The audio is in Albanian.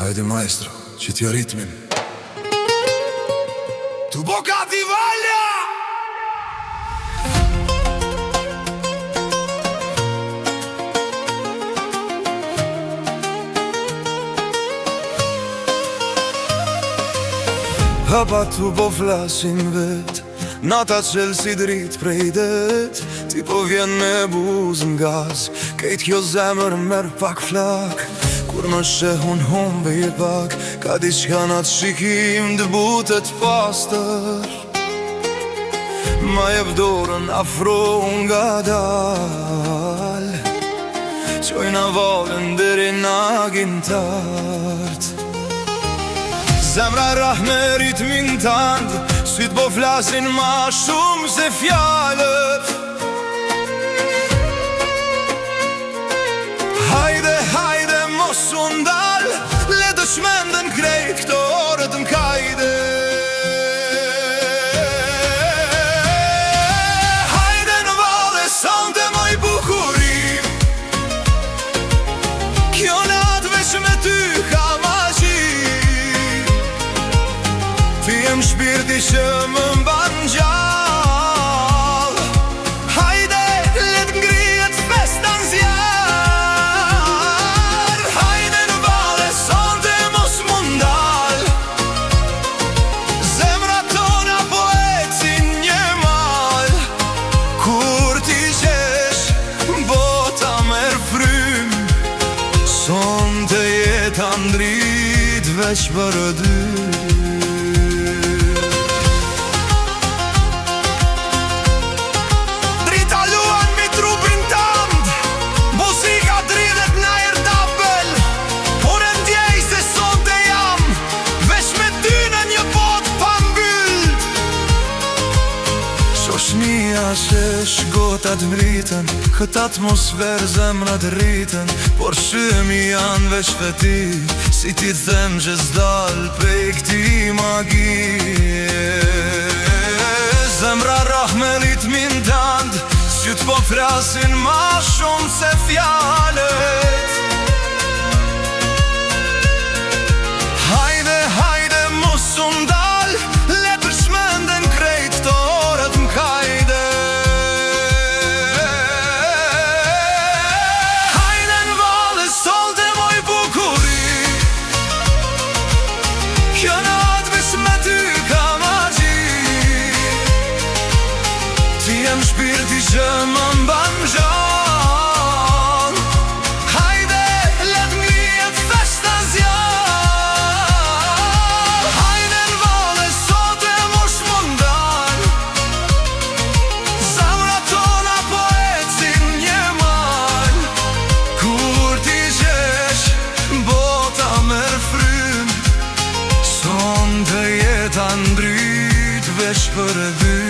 Hajde maestro, që t'ja ritmin. Tu bocati vaglia! Hapa tu po flasin vet, nata qel si drit prej det. Ti po vjen me buzë n'gaz, kejt kjo zemër merr pak flak. Kur më shehun humbe je pak, ka diçka n'at shikim t'butet pastër. Ma jep dorën afro nga dal, qojna valën deri na gintart. Zemra rah me ritmin tand, syt po flasin ma shumë se fjalët. Hajde, hajde mos u ndal, le të shmenden krejt këto orët m'kajde. Hajde në valle sonte moj bukurim, kjo natë veç me ty ka magji. Ti jem shpirti që më mban gjallë. Hajde, let ngrihet festa n'zjarr. Hajde në valle sonte mos mu ndal, zemrat tona po ecin një mal. Kur ti qesh, bota merr frym, sonte jeta ndrit veç për dy. Shoshnia shesh gotat mriten, kët atmosfer zemrat rriten. Por shëmi janë veç veti, si ti them që s'dal prej këti magie. Zemra rah me ritmin tand, syt po flasin ma shumë se fjalët. Hajde, hajde mos u ndal, le të shmenden krejt këto orët m'kajde. Hajde në valle sonte moj bukurim, kjo natë veç me ty ka magji. Ti jem shpirti që më mban gjallë. Hajde, let ngrihet festa n'zjarr. Hajde në valle sonte mos mu ndal, zemrat tona po ecin një mal. Kur ti qesh, bota merr frym, sonte jeta ndryt veç për dy.